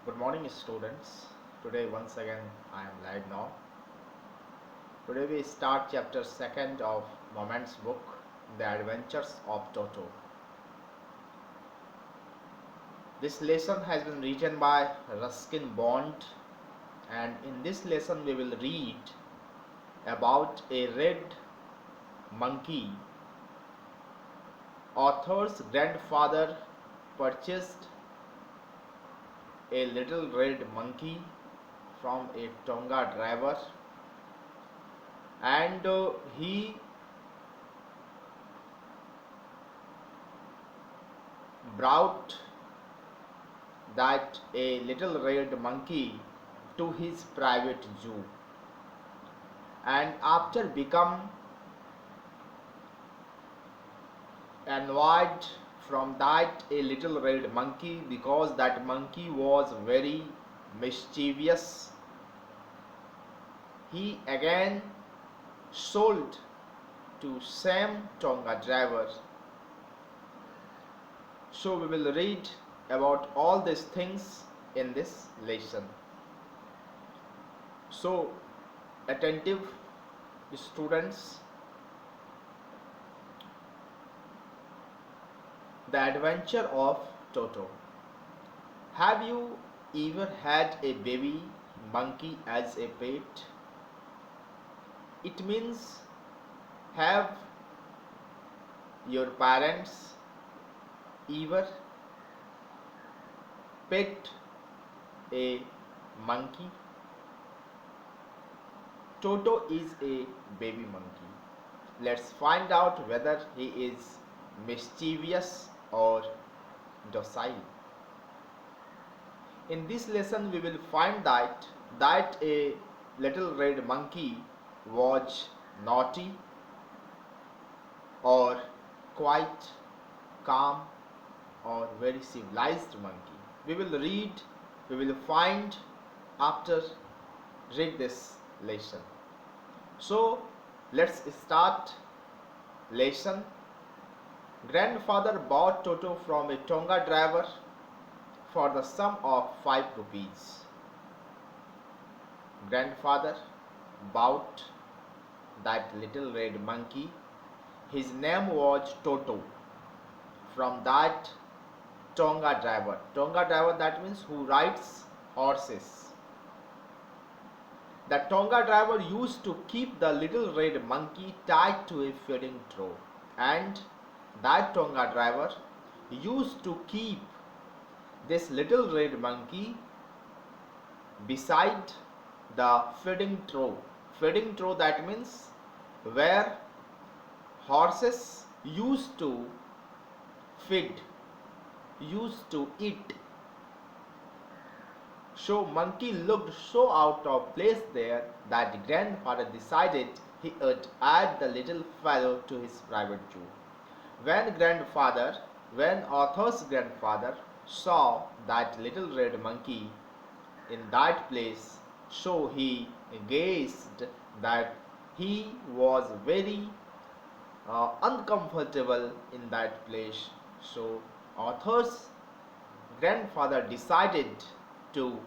Good morning, students. Today, once again, I am live now. Today, we start chapter 2nd of Moment's book, The Adventures of Toto. This lesson has been written by Ruskin Bond, and in this lesson, we will read about a red monkey. Author's grandfather purchased a little red monkey from a Tonga driver, and he brought that a little red monkey to his private zoo, and after become annoyed from that a little red monkey, because that monkey was very mischievous, he again sold to Sam Tonga driver. So we will read about all these things in this lesson. So attentive students, the adventure of Toto. Have you ever had a baby monkey as a pet? It means, have your parents ever pet a monkey? Toto is a baby monkey. Let's find out whether he is mischievous or docile. In this lesson, we will find that a little red monkey was naughty or quite calm or very civilized monkey. We will find after read this lesson. So let's start lesson. Grandfather bought Toto from a Tonga driver for the sum of 5 rupees. Grandfather bought that little red monkey. His name was Toto, from that Tonga driver. Tonga driver, that means who rides horses. The Tonga driver used to keep the little red monkey tied to a feeding trough, and that Tonga driver used to keep this little red monkey beside the feeding trough. Feeding trough, that means where horses used to feed, used to eat. So monkey looked so out of place there that grandfather decided he would add the little fellow to his private zoo. When author's grandfather saw that little red monkey in that place, so he guessed that he was very uncomfortable in that place. So author's grandfather decided to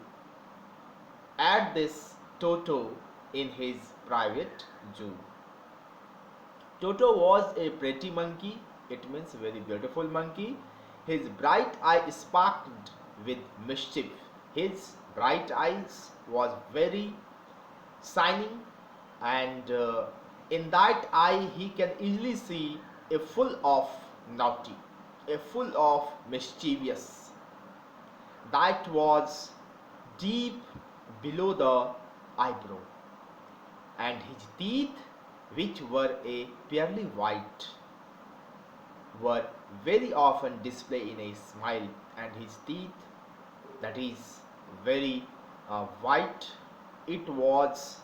add this Toto in his private zoo. Toto was a pretty monkey, it means very beautiful monkey. His bright eye sparkled with mischief. His bright eyes was very shining, and in that eye he can easily see a full of naughty, a full of mischievous, that was deep below the eyebrow, and his teeth, which were a pearly white, were very often displayed in a smile, and his teeth, that is very white, it was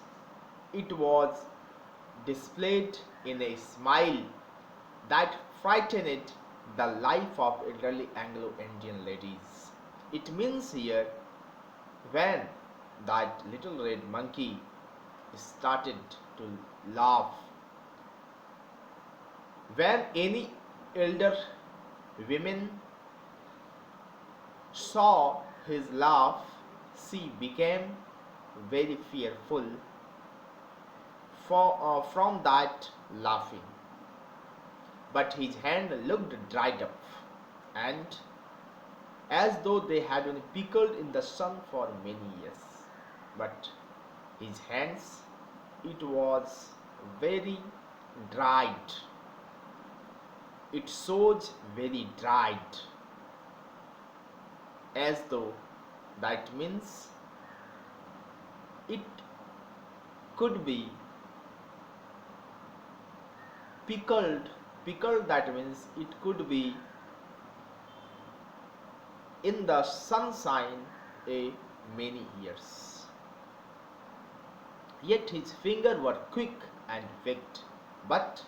displayed in a smile that frightened the life of elderly Anglo-Indian ladies. It means here, when that little red monkey started to laugh, when any elder women saw his laugh, she became very fearful from that laughing. But his hand looked dried up, and as though they had been pickled in the sun for many years. But his hands, it was very dried. It shows very dried, as though that means it could be pickled. Pickled, that means it could be in the sunshine a many years. Yet his fingers were quick and swift, but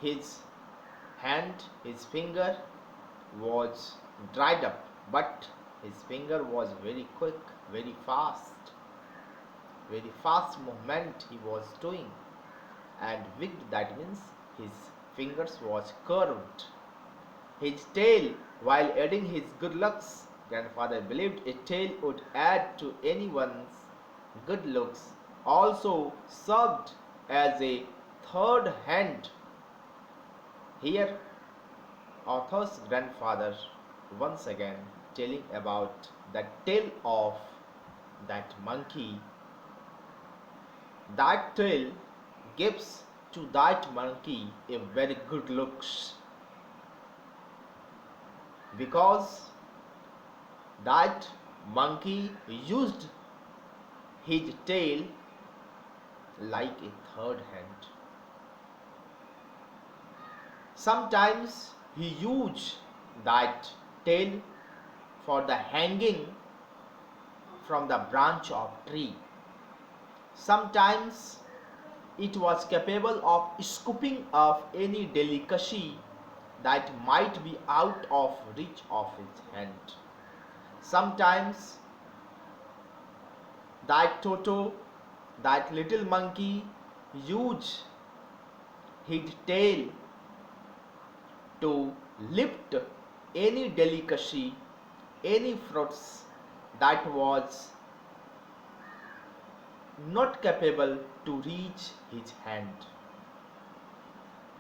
his his finger was dried up, but his finger was very quick, very fast movement he was doing, and wicked, that means his fingers was curved. His tail, while adding his good looks, grandfather believed a tail would add to anyone's good looks, also served as a third hand. Here, author's grandfather once again telling about the tail of that monkey. That tail gives to that monkey a very good looks, because that monkey used his tail like a third hand. Sometimes he used that tail for the hanging from the branch of tree. Sometimes it was capable of scooping up any delicacy that might be out of reach of his hand. Sometimes that Toto, that little monkey, used his tail to lift any delicacy, any fruits that was not capable to reach his hand.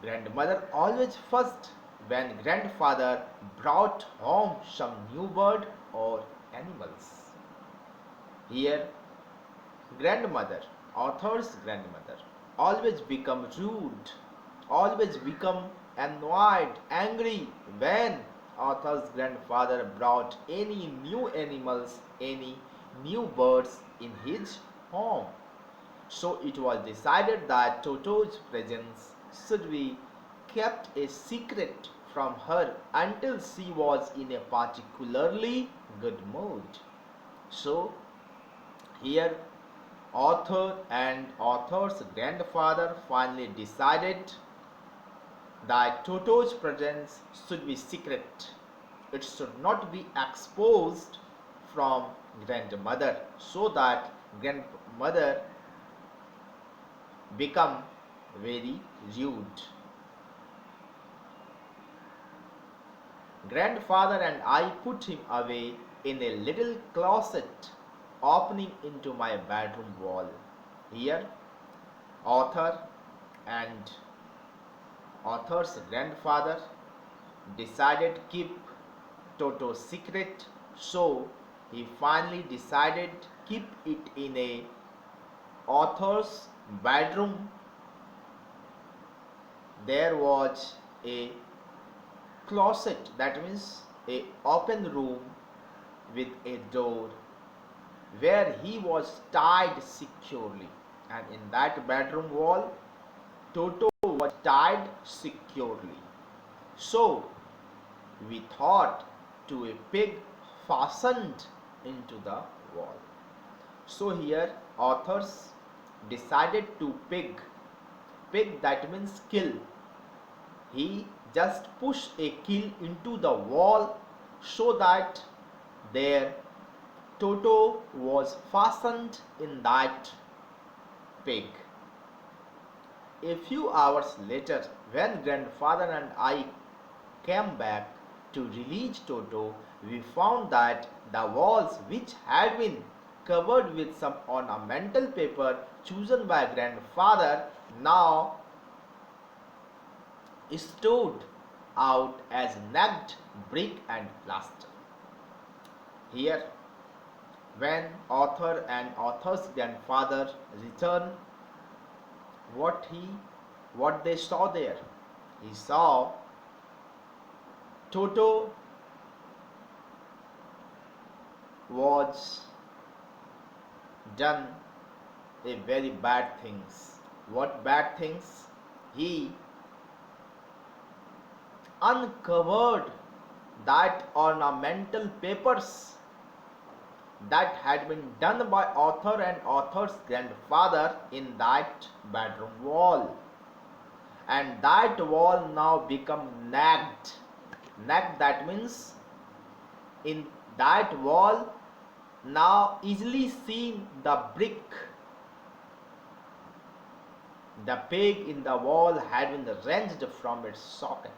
Grandmother always fussed when grandfather brought home some new bird or animals. Here, grandmother, author's grandmother, always become rude, always become annoyed, angry when author's grandfather brought any new animals, any new birds in his home. So it was decided that Toto's presence should be kept a secret from her until she was in a particularly good mood. So here author and author's grandfather finally decided that Toto's presence should be secret. It should not be exposed from grandmother, so that grandmother become very rude. Grandfather and I put him away in a little closet opening into my bedroom wall. Here, author and author's grandfather decided to keep Toto's secret, so he finally decided to keep it in a author's bedroom. There was a closet, that means a open room with a door where he was tied securely, and in that bedroom wall Toto was tied securely. So we thought to a pig fastened into the wall. So here authors decided to pig, that means kill. He just pushed a kill into the wall so that their Toto was fastened in that pig. A few hours later, when grandfather and I came back to release Toto, we found that the walls, which had been covered with some ornamental paper chosen by grandfather, now stood out as naked brick and plaster. Here, when author and author's grandfather returned, what he what they saw there, he saw Toto was done a very bad things. What bad things? He uncovered that ornamental papers that had been done by author and author's grandfather in that bedroom wall, and that wall now become nagged. Nagged, that means in that wall now easily seen the brick. The peg in the wall had been wrenched from its socket.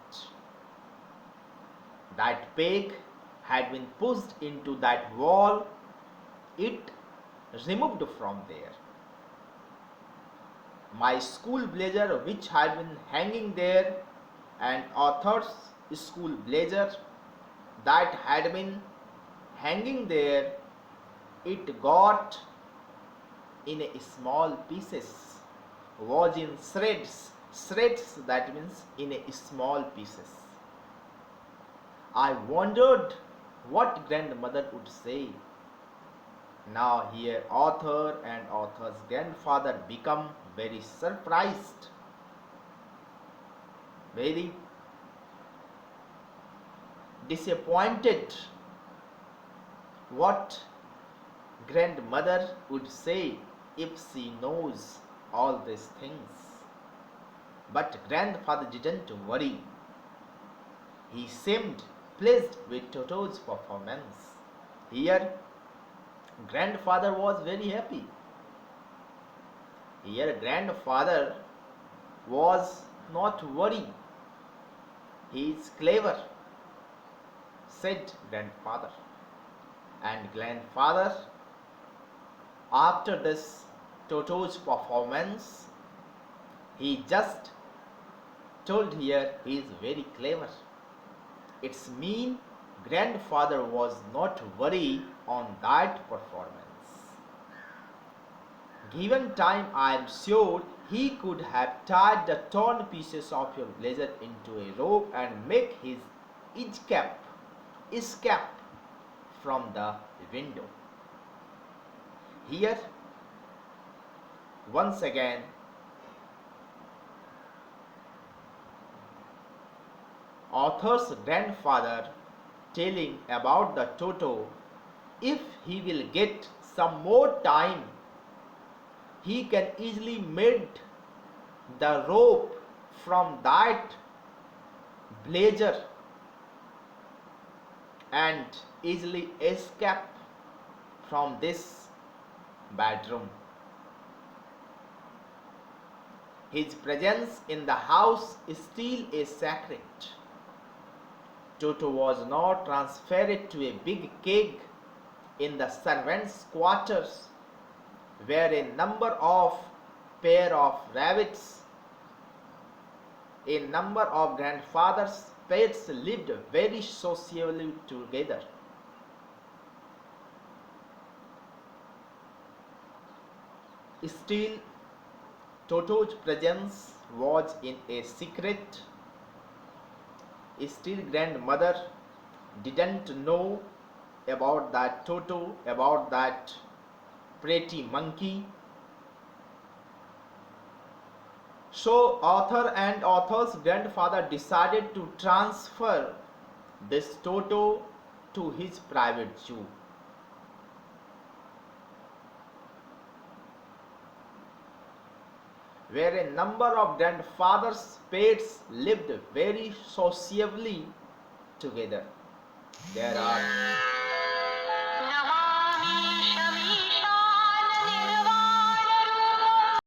That peg had been pushed into that wall, it removed from there. My school blazer, which had been hanging there, and author's school blazer that had been hanging there, it got in a small pieces, was in shreds. Shreds, that means in a small pieces. I wondered what grandmother would say. Now here author and author's grandfather become very surprised, very disappointed. What grandmother would say if she knows all these things? But grandfather didn't worry. He seemed pleased with Toto's performance. Here grandfather was very happy. Here grandfather was not worried. He is clever, said grandfather. And grandfather, after this Toto's performance, he just told here he is very clever. It's mean grandfather was not worried on that performance. Given time, I am sure he could have tied the torn pieces of your blazer into a rope and make his escape from the window. Here, once again, author's grandfather telling about the Toto. If he will get some more time, he can easily mend the rope from that blazer and easily escape from this bedroom. His presence in the house is still a secret. Toto was now transferred to a big cage in the servants' quarters, where a number of pair of rabbits, a number of grandfather's pets lived very sociably together. Still, Toto's presence was in a secret. Still, grandmother didn't know about that Toto, about that pretty monkey. So author and author's grandfather decided to transfer this Toto to his private zoo. Where a number of grandfather's pets lived very sociably together. There are